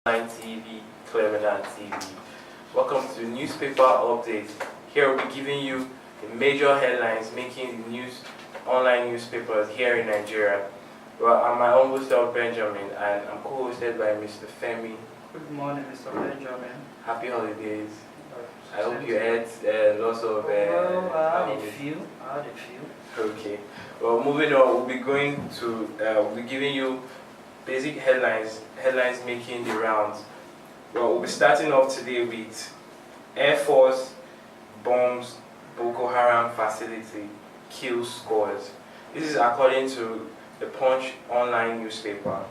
Online TV, Cleveland TV. Welcome to the newspaper update. Here we'll be giving you the major headlines making the news online newspapers here in Nigeria. Well, I'm my humble self Benjamin, and I'm co-hosted by Mr. Femi. Good morning, Mr. Benjamin. Happy holidays. I hope you had lots of. Well, I had a few. Okay. Well, moving on, we'll be giving you basic headlines making the rounds. Well, we'll be starting off today with Air Force bombs Boko Haram facility, kills scores. This is according to the Punch online newspaper.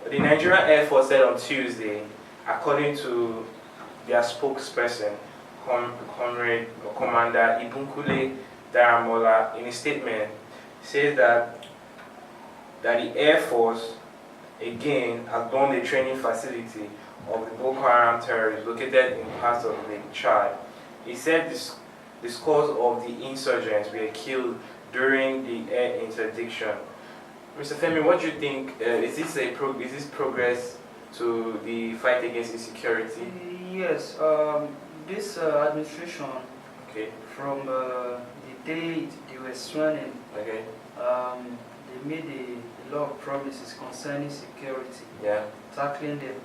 The Nigerian Air Force said on Tuesday, according to their spokesperson, Commander Ibunkule Daramola, in a statement, says that the Air Force again has bombed a training facility of the Boko Haram terrorists located in parts of Lake Chad. He said the scores of the insurgents were killed during the air interdiction. Mr. Femi, what do you think? Is this progress to the fight against insecurity? Yes. This administration, okay, from the day they were sworn in, okay, they made a lot of promises concerning security, yeah, tackling them.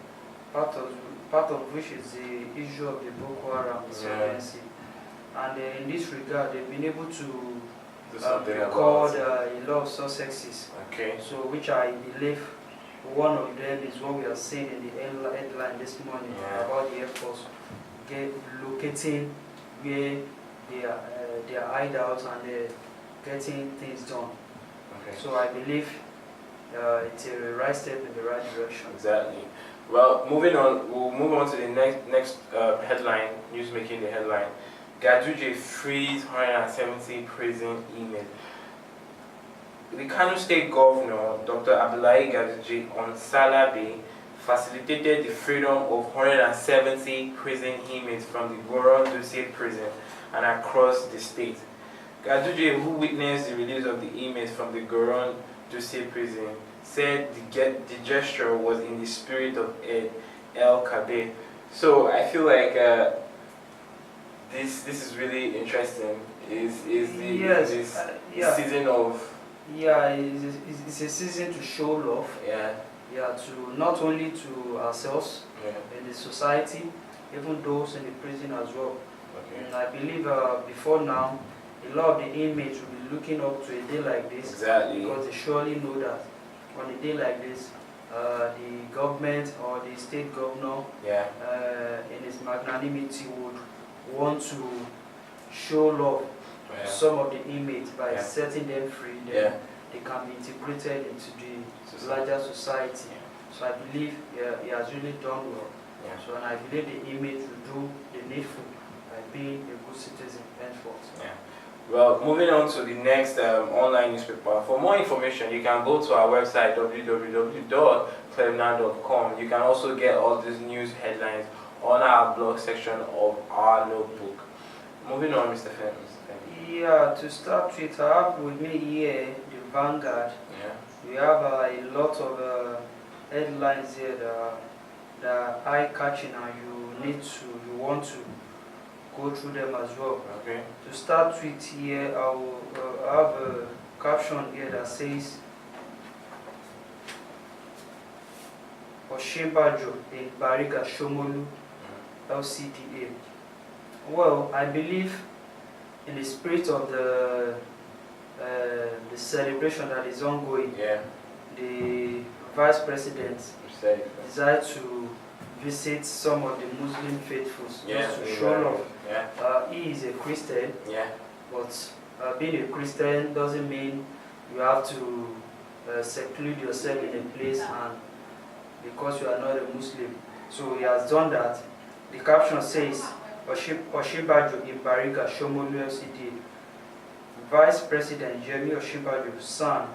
Part of which is the issue of the Boko Haram insurgency, and in this regard, they've been able to record a lot of successes. Okay. So, which I believe one of them is what we are seeing in the headline this morning about the Air Force locating where their hideouts and getting things done. Okay. So I believe it's a right step in the right direction. Exactly. Well, moving on, we'll move on to the next headline, news making the headline. Ganduje frees 170 prison inmates. The Kano State Governor, Dr. Abdullahi Ganduje, on Salabi, facilitated the freedom of 170 prison inmates from the Goron Dutse prison and across the state. Ganduje, who witnessed the release of the inmates from the Goron Dutse prison, said the gesture was in the spirit of El Kabir. So I feel like this is really interesting. Is the season of it's a season to show love. To not only to ourselves in the society, even those in the prison as well. Okay. And I believe before now, a lot of the inmates will be looking up to a day like this. Exactly. Because they surely know that on a day like this, the government or the state governor, in his magnanimity, would want to show love to some of the inmates by setting them free. Then they can be integrated into the larger society. So I believe he has really done well. So, and I believe the inmates will do the needful by being a good citizen henceforth. Well, moving on to the next online newspaper. For more information, you can go to our website www.cleveland.com. You can also get all these news headlines on our blog section of our notebook. Moving on, Mr. Femi. Yeah, to start with, I have with me here the Vanguard. We have a lot of headlines here that are eye-catching, and you want to go through them as well. Okay. To start with here, I will have a caption here that says Oshimbajo in Bariga Shomolu LCDA. Well, I believe in the spirit of the celebration that is ongoing, the Vice President decided to visit some of the Muslim faithfuls just to show love. He is a Christian, but being a Christian doesn't mean you have to seclude yourself in a place and because you are not a Muslim. So he has done that. The caption says, Oshimbajo in Bariga Shomolu LCD. Vice President Yemi Osinbajo's son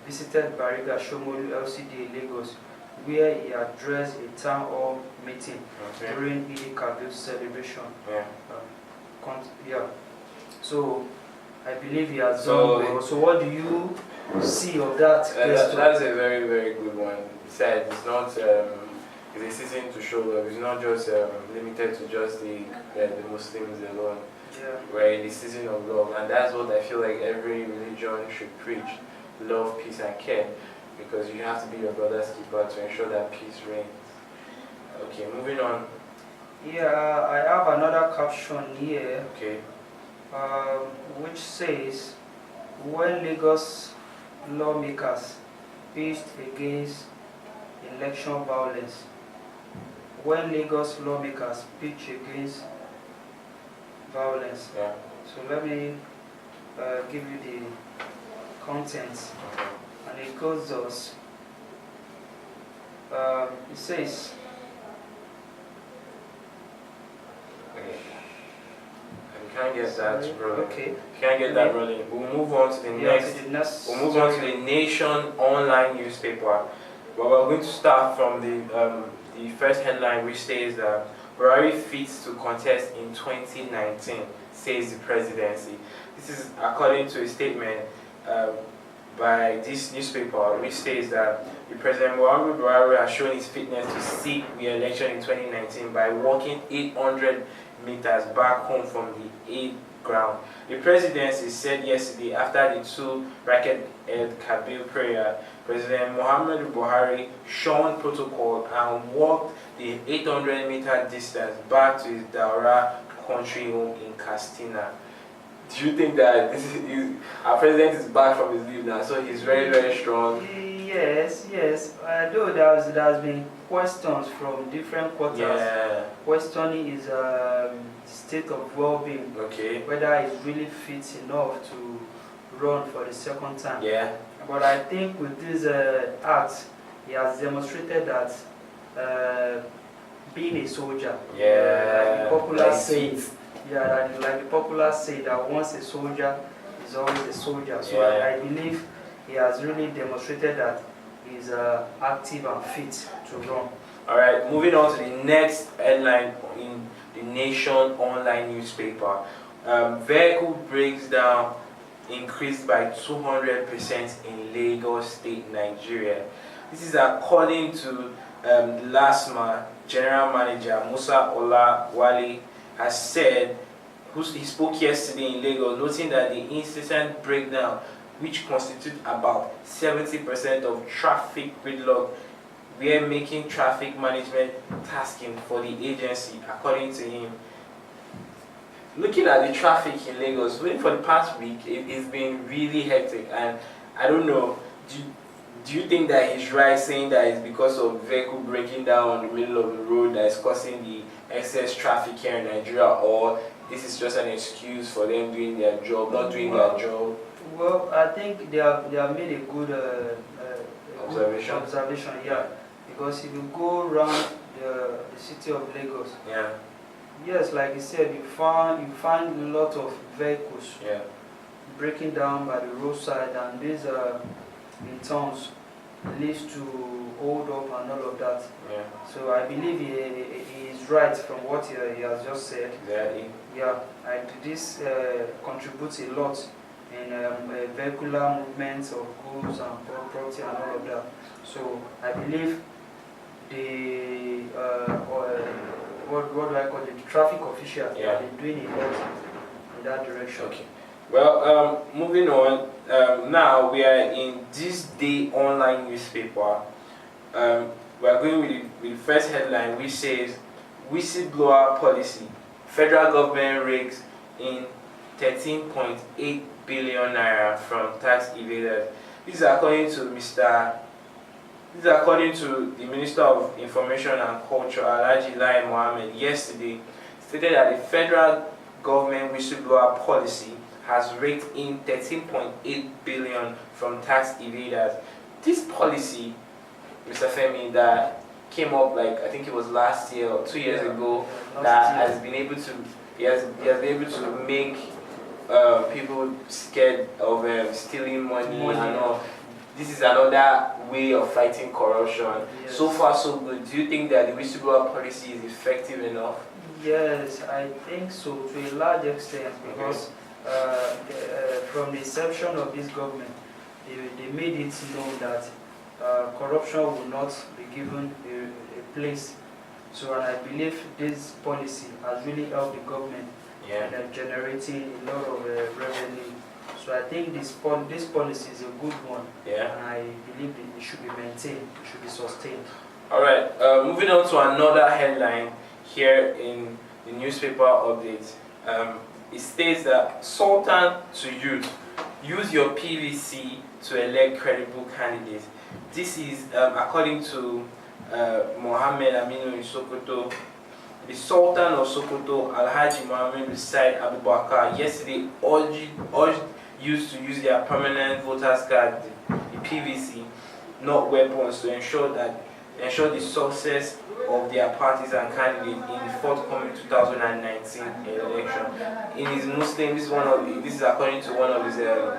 visited Bariga Shomolu LCD Lagos, where he addressed a town hall meeting during Eid-el-Kabir celebration. So I believe he has done well. So what do you see of that? That's a very, very good one. He said it's not It's a season to show love. It's not just limited to just the Muslims alone. Yeah. We're in the season of love, and that's what I feel like every religion should preach: love, peace, and care. Because you have to be your brother's keeper to ensure that peace reigns. Okay, moving on. Yeah, I have another caption here. Okay. Which says, when Lagos lawmakers pitched against election violence. When Lagos lawmakers pitch against violence. Yeah. So let me give you the contents. Okay. And it goes thus. It says, okay. I can't get that rolling. Okay. Can't get that rolling. We'll move on to the next. We'll move on to the Nation online newspaper. But we're going to start from the first headline, which says that Buhari fit to contest in 2019, says the presidency. This is according to a statement by this newspaper, which says that the President Muhammadu Buhari has shown his fitness to seek re-election in 2019 by walking 800 meters back home from the 8th ground. The presidency said yesterday after the two-racket Kabir prayer, President Muhammadu Buhari shunned protocol and walked the 800-meter distance back to his Daura country home in Katsina. Do you think that our president is back from his leave now, so he's very, very strong? Yes. Though there's been questions from different quarters questioning his state of well-being, whether he's really fit enough to run for the second time. Yeah. But I think with this act, he has demonstrated that being a soldier, like the popular saying, like the popular say that once a soldier is always a soldier. So I believe he has really demonstrated that he's active and fit to run. All right, moving on to the next headline in the Nation online newspaper. Vehicle breaks down increased by 200% in Lagos State, Nigeria. This is according to LASMA General Manager Musa Olawale has said, he spoke yesterday in Lagos, noting that the incessant breakdown, which constitutes about 70% of traffic gridlock, were making traffic management tasking for the agency, according to him. Looking at the traffic in Lagos, for the past week, it's been really hectic, and I don't know, do you think that he's right saying that it's because of vehicle breaking down on the middle of the road that is causing the excess traffic here in Nigeria, or this is just an excuse for them doing their job, not doing their job? Well, I think they have made a good observation, yeah. Because if you go around the city of Lagos, yes, like you said, you find a lot of vehicles breaking down by the roadside, and these in towns leads to hold up and all of that. So I believe he is right from what he has just said. And this contributes a lot in vehicular movements of goods and property and all of that. So I believe the what do I call it? The traffic officials have been doing a lot in that direction. Okay. Well, moving on. Now we are in This Day online newspaper. We are going with the first headline, which says, "Whistleblower policy: Federal government rakes in 13.8 billion naira from tax evaders." This is according to the Minister of Information and Culture, Alhaji Lai Mohammed, yesterday, stated that the federal government whistleblower policy has raked in 13.8 billion from tax evaders. This policy, Mr. Femi, that came up I think it was last year or 2 years ago, that has been able to been able to make people scared of stealing money and all. This is another way of fighting corruption. So far, so good. Do you think that the whistleblower policy is effective enough? Yes, I think so, to a large extent, because from the inception of this government, they made it known that corruption will not be given a place. So, and I believe this policy has really helped the government in generating a lot of revenue. So I think this policy is a good one, and I believe it should be maintained, it should be sustained. All right, moving on to another headline here in the newspaper update. It states that Sultan to youth, use your PVC to elect credible candidates. This is according to Mohammed Aminu Sokoto, the Sultan of Sokoto, Alhaji Mohammed Said Abubakar, yesterday urged youth to use their permanent voters card, the PVC, not weapons, to ensure the success of their parties and candidates in the forthcoming 2019 election. In his Muslim, this is according to one of his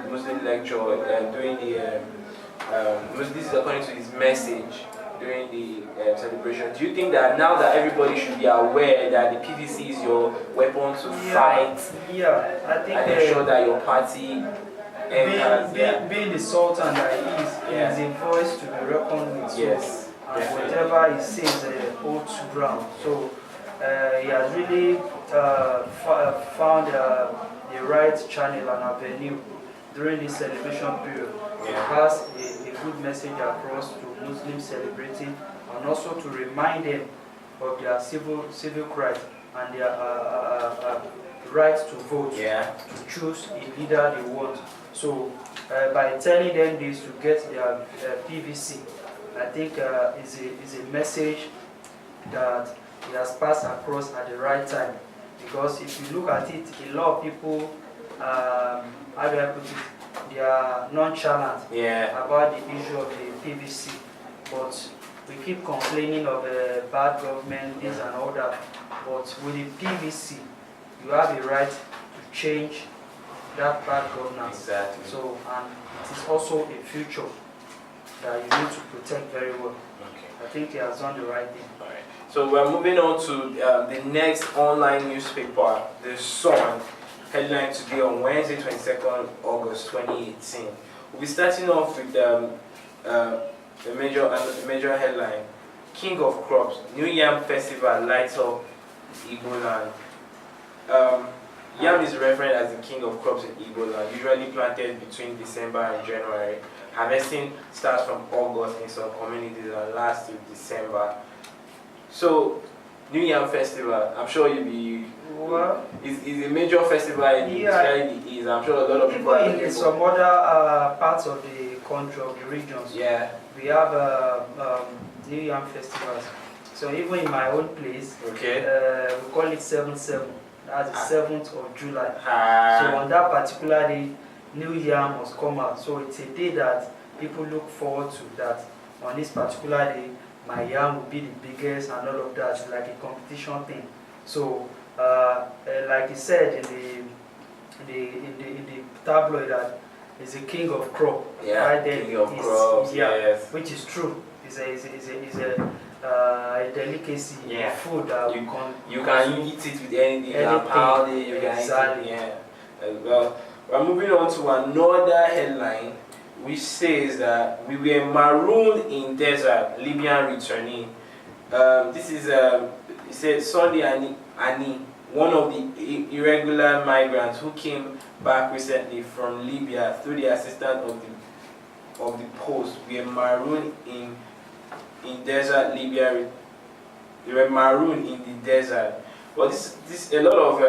Muslim lecture this is according to his message during the celebration. Do you think that now that everybody should be aware that the PVC is your weapon to fight, I think, and ensure that your party being the Sultan that he is a voice to be reckoned with? Yes. And whatever he says holds ground. So he has really found the right channel and avenue during this celebration period. It has a good message across to Muslims celebrating, and also to remind them of their civil rights and their right to vote, to choose a leader they want. So by telling them this to get their PVC, I think is a message that he has passed across at the right time. Because if you look at it, a lot of people, how do I put it, they are nonchalant about the issue of the PVC. But we keep complaining of bad government, this and all that. But with the PVC, you have the right to change that bad governance. Exactly. So, and it is also a future that you need to protect very well. Okay. I think he has done the right thing. All right. So we're moving on to the next online newspaper, The Sun. Headline today on Wednesday, 22nd August 2018. We'll be starting off with the major headline: King of Crops, New Yam Festival lights up Igbo land. Yam is referred as the king of crops in Igbo land, usually planted between December and January. Harvesting starts from August in some communities and lasts till December. So, New Yam Festival, I'm sure you'll be. It's a major festival in the East. I'm sure a lot of people. Even in some other parts of the country, of the regions, we have New Yam festivals. So even in my own place, we call it 7/7. That's the 7th of July. So on that particular day, New Yam must come out. So it's a day that people look forward to. That on this particular day, my yam will be the biggest and all of that. It's like a competition thing. So, like you said in the tabloid, that is a king of crop. Right there, king of crops. Yes. Which is true. It's a delicacy, food that you can eat it with anything. You can pound it. You can eat it. Well, we're moving on to another headline, which says that we were marooned in desert, Libyan returning. This is it says Sunday Ani, one of the irregular migrants who came back recently from Libya through the assistance of the post. We were marooned in desert Libya. They were marooned in the desert. Well, this a lot of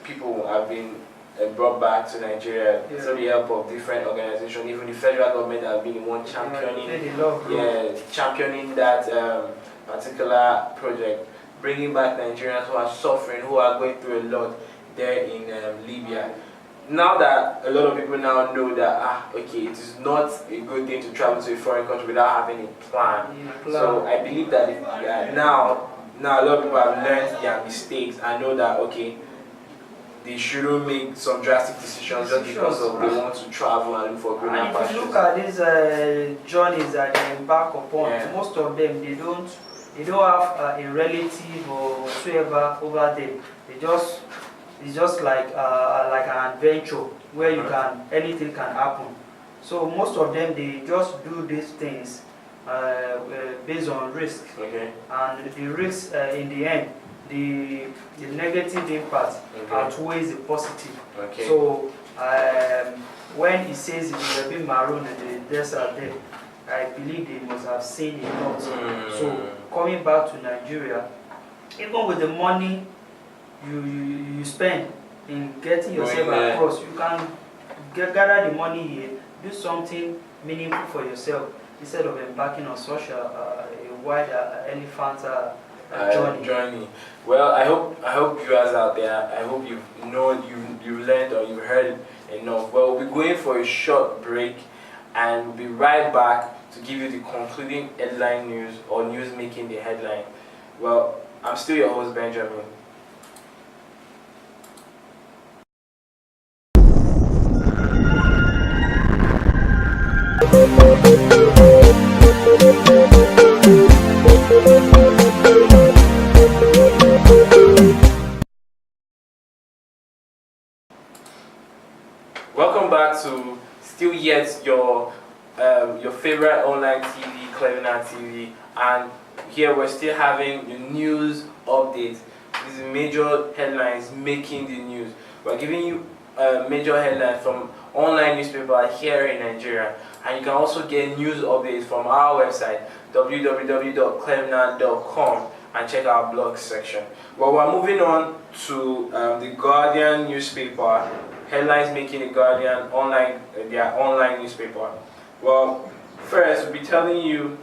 people have been brought back to Nigeria through the help of different organizations. Even the federal government have been the one championing that particular project, bringing back Nigerians who are suffering, who are going through a lot there in Libya. Now that a lot of people now know that it is not a good thing to travel to a foreign country without having a plan. So I believe that now a lot of people have learned their mistakes and know that they shouldn't make some drastic decisions just because they want to travel and look for greener pastures. If you look at these journeys that they embark upon, most of them they don't have a relative or whatsoever over there. It's just like an adventure where anything can happen. So most of them, they just do these things based on risk. Okay. And the risk in the end, the negative impact outweighs the positive. Okay. So when he says it will be maroon in the desert there, I believe they must have seen a lot. So coming back to Nigeria, even with the money you spend in getting yourself across, you can gather the money here, do something meaningful for yourself instead of embarking on such a wide elephant journey. Well, I hope you guys out there, I hope you learned or you heard enough. Well, we'll be going for a short break and we'll be right back to give you the concluding headline news or news making the headline. Well, I'm still your host, Benjamin. Welcome back to still yet your favorite online TV, Cleveland TV, and here we're still having the news updates. These major headlines making the news. We're giving you major headlines from online newspaper here in Nigeria, and you can also get news updates from our website www.cleveland.com and check our blog section. Well, we're moving on to the Guardian newspaper. Headlines making the Guardian online, their online newspaper. Well, first we'll be telling you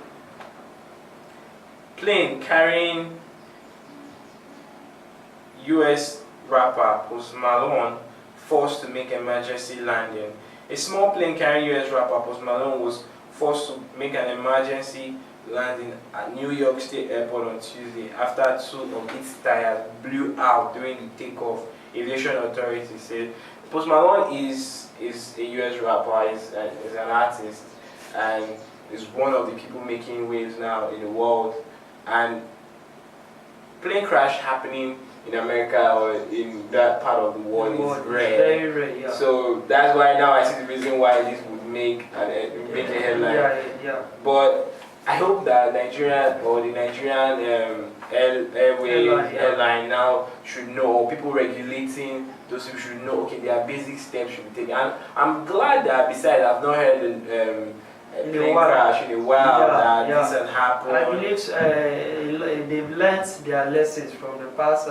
plane carrying U.S. rapper Post Malone forced to make emergency landing. A small plane carrying U.S. rapper Post Malone was forced to make an emergency landing at New York State Airport on Tuesday after two of its tires blew out during the takeoff. Aviation authorities said Post Malone is a US rapper, is an artist, and is one of the people making waves now in the world. And plane crash happening in America or in that part of the world is rare. Very rare, yeah. So that's why now I see the reason why this would make a headline. Yeah. But I hope that Nigerian or the Nigerian airline now should know, or people regulating those people should know, okay, there are basic steps should be taken. And I'm glad that besides I've not heard a plane crash in a while that this has happened. I believe they've learned their lessons from the past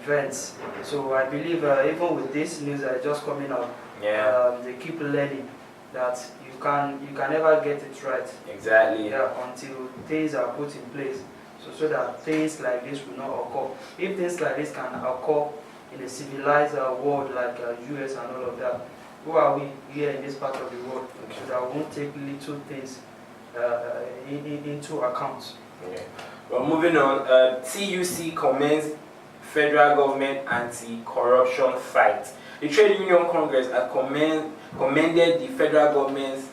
events. So I believe even with this news that is just coming up, they keep learning that you can never get it right. Exactly. Yeah, until things are put in place. So that things like this will not occur. If things like this can occur in a civilized world like US and all of that, who are we here in this part of the world? So that we won't take little things into account. Okay. Well, moving on, TUC commends federal government anti-corruption fight. The Trade Union Congress has commended the federal government's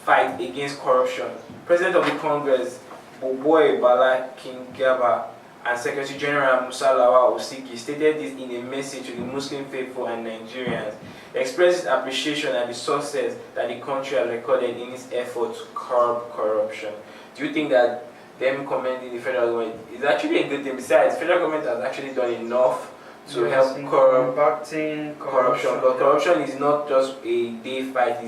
fight against corruption. President of the Congress, Boboy Bala Kingaba, and Secretary General Musa Lawal Osiki stated this in a message to the Muslim faithful and Nigerians. They expressed appreciation at the success that the country has recorded in its effort to curb corruption. Do you think that them commending the federal government is actually a good thing? Besides, the federal government has actually done enough to help curb corruption. But corruption is not just a day fight.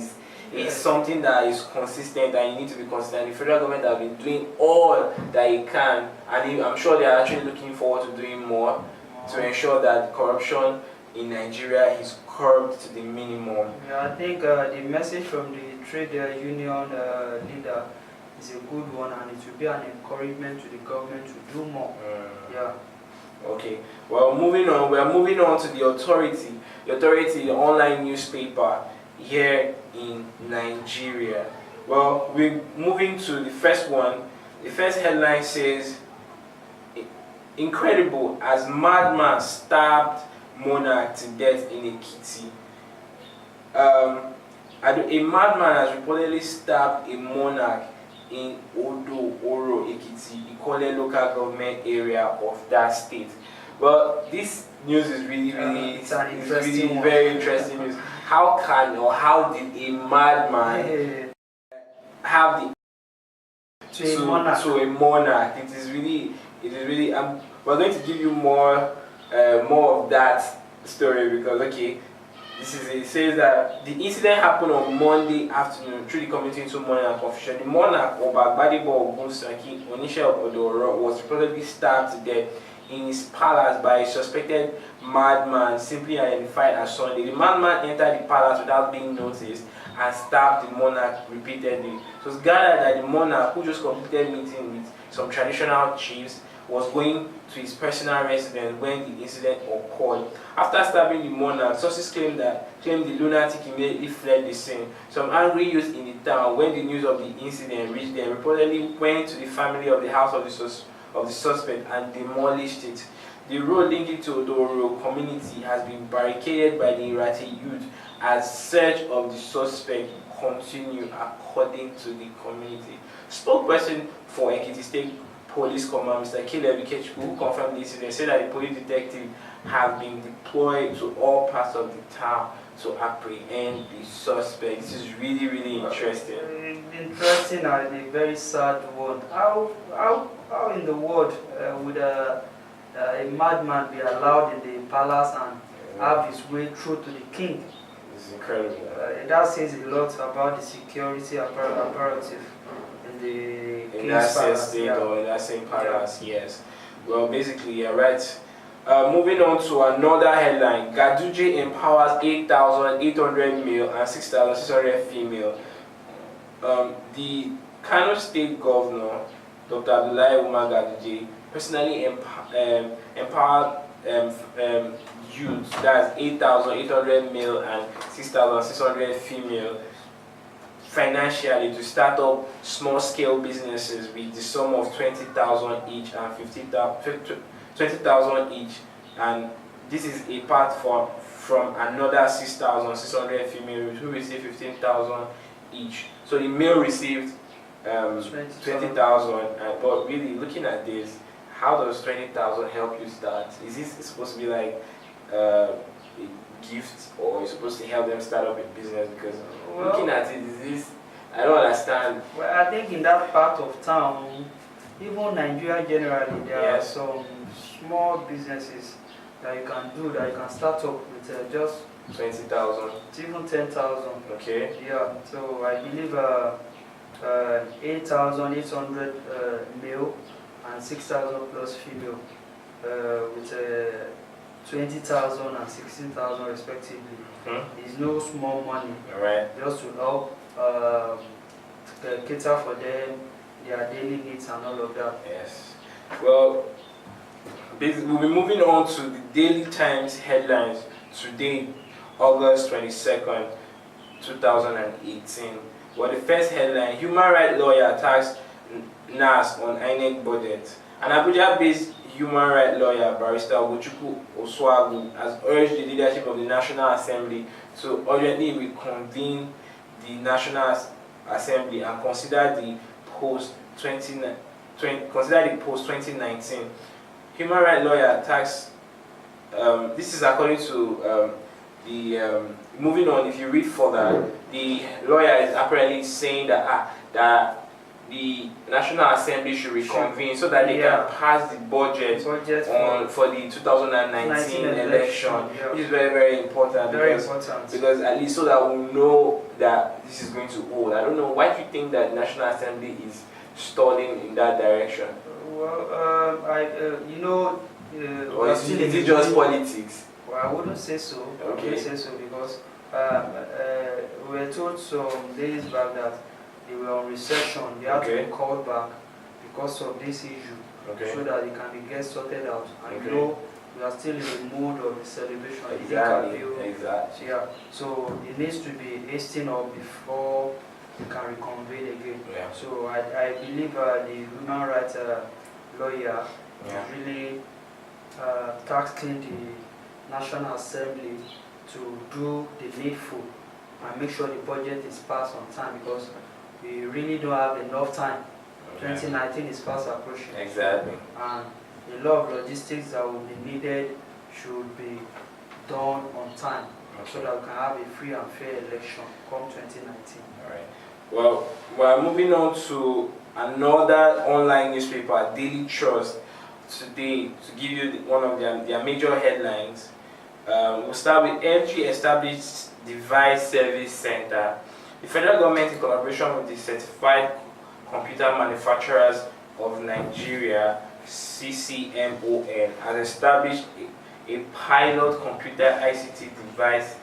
It's something that is consistent, and you need to be consistent. The federal government has been doing all that it can, and I'm sure they are actually looking forward to doing more to ensure that corruption in Nigeria is curbed to the minimum. Yeah, I think the message from the trade union leader is a good one, and it will be an encouragement to the government to do more. Yeah. Okay. Well, moving on. We are moving on to the authority. The online newspaper here in Nigeria. Well, we're moving to the first one. The first headline says, "Incredible as madman stabbed monarch to death in Ekiti." A madman has reportedly stabbed a monarch in Odo Oro Ekiti, Ikole local government area of that state. Well, this news is really very interesting news. How did a madman have the to a monarch. It is really. We're going to give you more of that story because it says that the incident happened on Monday afternoon through the community into mourning and confusion. The monarch Oba Gbadebo Ogunsanki Onisha Odoro was reportedly stabbed to death in his palace by a suspected madman simply identified as Sunday. The madman entered the palace without being noticed and stabbed the monarch repeatedly. It was gathered that the monarch, who just completed meeting with some traditional chiefs, was going to his personal residence when the incident occurred. After stabbing the monarch, sources claimed the lunatic immediately fled the scene. Some angry youths in the town, when the news of the incident reached them, reportedly went to the family of the house of the suspect and demolished it. The road linking to Odoro community has been barricaded by the Irati youth as search of the suspect continue, according to the community. Spokesperson for Ekiti State Police Command, Mr. Caleb Ikechukwu, who confirmed this incident, said that the police detective have been deployed to all parts of the town to apprehend the suspect. This is really, really interesting. Interesting and a very sad one. How in the world would a madman be allowed in the palace and have his way through to the king? It's incredible. That says a lot about the security apparatus in that same state or in that same palace, yes. Well, basically, you're right. Moving on to another headline. Ganduje empowers 8,800 male and 6,600 female. The Kano State Governor, Dr. Abdullahi Umar Ganduje, personally empowered youth, that's 8,800 male and 6,600 female, financially to start up small-scale businesses with the sum of 20,000 each and 20,000 each, and this is a part from another 6,600 females who received 15,000 each. So the male received 20,000, but really looking at this, how does 20,000 help you start? Is this supposed to be like a gift, or you're supposed to help them start up a business? Because looking at it, I don't understand. Well, I think in that part of town, even Nigeria generally, there are some small businesses that you can do, that you can start up with just 20,000, even 10,000. Okay. Yeah. So I believe 8,800 male and 6,000 plus female, with 20,000 and 16,000 respectively. It's no small money. Alright. Just to help cater for them, their daily needs and all of that. Yes. Well, we'll be moving on to the Daily Times headlines today, August 22nd, 2018. Well, the first headline: human rights lawyer attacks NAS on INEC budget. An Abuja-based human rights lawyer, Barrister Ogochukwu Oswagu, has urged the leadership of the National Assembly to urgently reconvene the National Assembly and consider the post-2019. Human rights lawyer attacks. This is according to moving on. If you read further, the lawyer is apparently saying that the National Assembly should reconvene so that they can pass the budget for the 2019 election, which is very, very important. Because at least so that we know that this is going to hold. I don't know, why do you think that the National Assembly is stalling in that direction? Well, or is it just politics? Well, I wouldn't say so. Okay. I wouldn't say so because we were told some days back that they were on recession. They had to be called back because of this issue, so that they can get sorted out. And we are still in the mood of the celebration. Exactly. Yeah. So it needs to be hastened up before we can reconvene again. Yeah. So I believe the human rights lawyer really taxing the National Assembly to do the needful and make sure the budget is passed on time, because we really don't have enough time. 2019 is fast approaching. Exactly. And a lot of logistics that will be needed should be done on time, so that we can have a free and fair election come 2019. Alright. Well, we're moving on to another online newspaper, Daily Trust, today to give you one of their major headlines. We'll start with MG established device service center. The federal government, in collaboration with the Certified Computer Manufacturers of Nigeria, CCMON, has established a pilot computer ICT device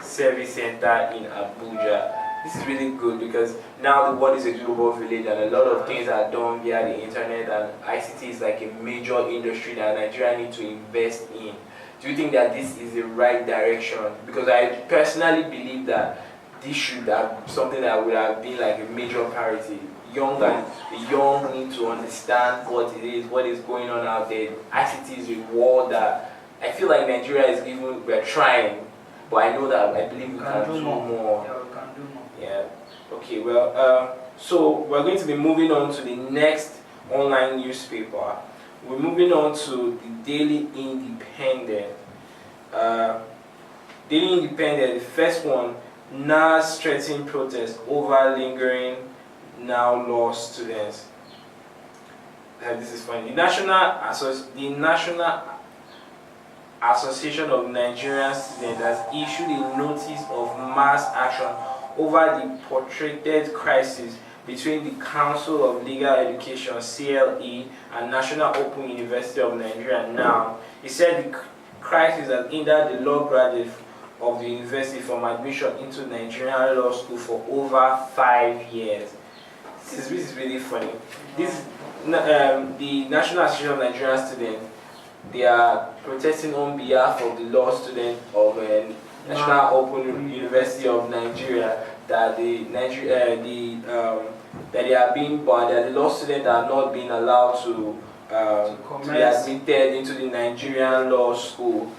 service center in Abuja. This is really good because now the world is a global village and a lot of things are done via the internet, and ICT is like a major industry that Nigeria needs to invest in. Do you think that this is the right direction? Because I personally believe that this should have something that would have been like a major priority. The young need to understand what it is, what is going on out there. ICT is a war that I feel like Nigeria is even, we're trying, but I know that I believe we can do more. Yeah, we can do more. Yeah. Okay, well, so we're going to be moving on to the next online newspaper. We're moving on to the Daily Independent. Daily Independent, the first one, NAS threatening protest over lingering now law students. This is funny. The National Association of Nigerian Students has issued a notice of mass action over the portrayed crisis between the Council of Legal Education (CLE) and National Open University of Nigeria (NAU). He said the crisis has hindered the law graduates of the university from admission into Nigerian law school for over 5 years. This is really funny. The National Association of Nigerian Students, they are protesting on behalf of the law students of National Open University of Nigeria that that they are being banned, that the law students are not being allowed to be admitted into the Nigerian law school.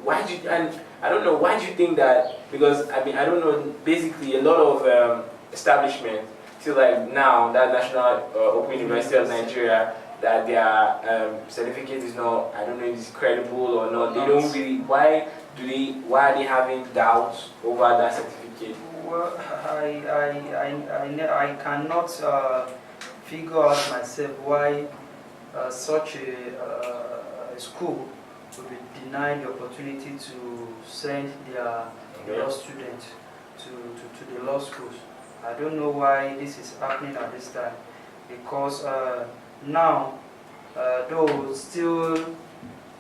Why do you, and I don't know, why do you think that? Because I mean, I don't know, basically a lot of establishments till like now, that National Open University of Nigeria, that their certificate is not, I don't know if it's credible or not. They don't really, why are they having doubts over that certificate? Well, I cannot figure out myself why such a school would be denied the opportunity to send their law students to the law schools. I don't know why this is happening at this time, because now, though still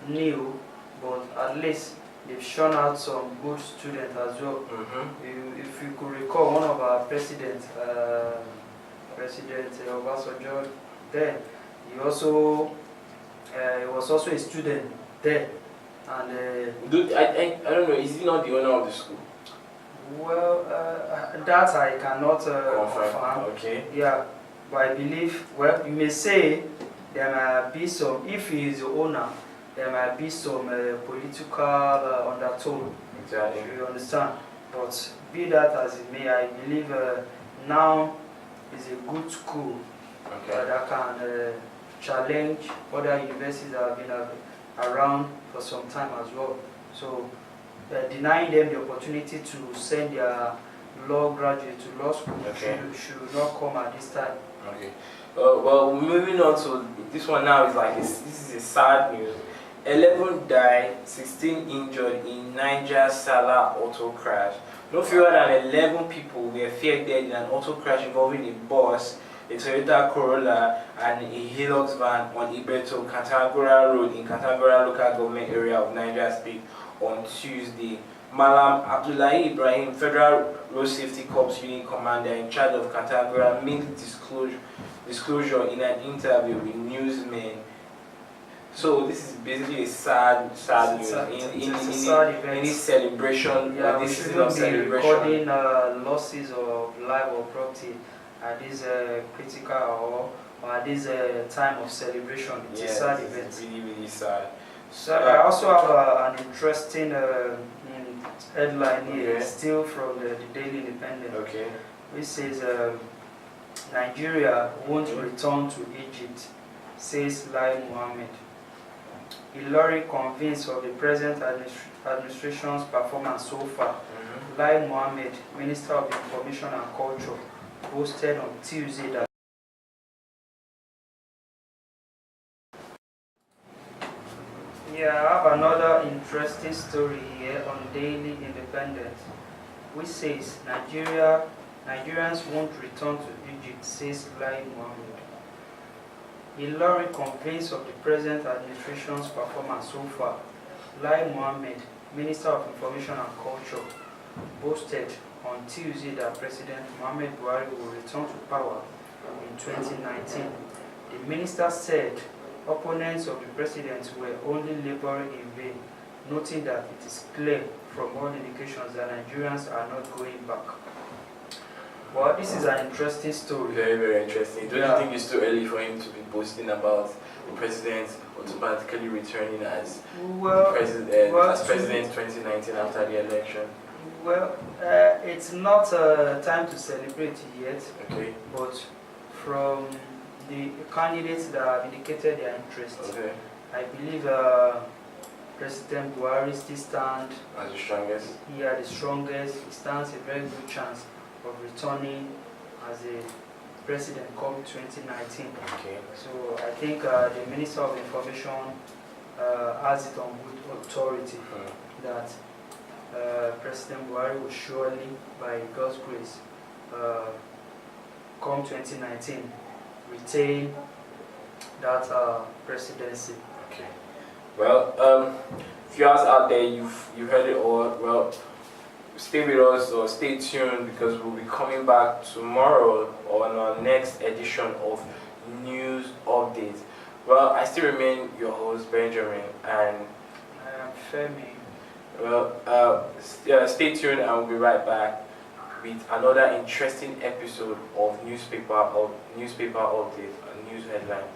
new, but at least they've shown out some good students as well. If you could recall, one of our presidents, President Obasanjo, then he also was also a student there. And I don't know, is he not the owner of the school? Well, that I cannot confirm. Okay. Yeah, but I believe, well, you may say there might be some, if he is the owner, there might be some political undertone. Exactly. You understand? But be that as it may, I believe now is a good school that can challenge other universities that have been around for some time as well. So denying them the opportunity to send their law graduate to law school should not come at this time. Okay. Well, moving on to this one now, is like this is a sad news. 11 died, 16 injured in Niger Salah auto crash. No fewer than 11 people were feared dead in an auto crash involving a bus, a Toyota Corolla, and a Hilux van on Ibeto Katangora Road in Katangora local government area of Niger State on Tuesday. Malam Abdullahi Ibrahim, Federal Road Safety Corps Unit Commander in charge of Katangora, made the disclosure in an interview with newsmen. So this is basically a sad news. In this celebration, yeah, this we season of shouldn't be celebration. recording losses of life or property at this critical or at this time of celebration. It's a sad event. It's really, really sad. So I also have an interesting headline here, still from the Daily Independent, which says Nigeria won't return to Egypt, says Lai Mohammed. Ilori convinced of the present administration's performance so far. Lai Mohammed, Minister of Information and Culture, posted on Tuesday that Yeah, I have another interesting story here on Daily Independent, which says Nigerians won't return to Egypt, says Lai Mohammed. Ilorin convinced of the present administration's performance so far. Lai Mohammed, Minister of Information and Culture, boasted on Tuesday that President Muhammad Buhari will return to power in 2019. The minister said opponents of the president were only laboring in vain, noting that it is clear from all indications that Nigerians are not going back. Well, this is an interesting story. Very, very interesting. Don't you think it's too early for him to be boasting about the president automatically returning as president 2019 after the election? Well, it's not time to celebrate yet. Okay. But from the candidates that have indicated their interest, I believe President Buhari still stands as the strongest. Yeah, the strongest. He stands a very good chance of returning as a president come 2019. Okay. So I think the Minister of Information has it on good authority that President Buhari will surely, by God's grace, come 2019, retain that presidency. Okay. Well, if you guys out there, you've heard it all. Well, stay with us or stay tuned because we'll be coming back tomorrow on our next edition of News Updates. Well, I still remain your host Benjamin, and I am Femi. Well, stay tuned, and we'll be right back with another interesting episode of newspaper update and news headlines.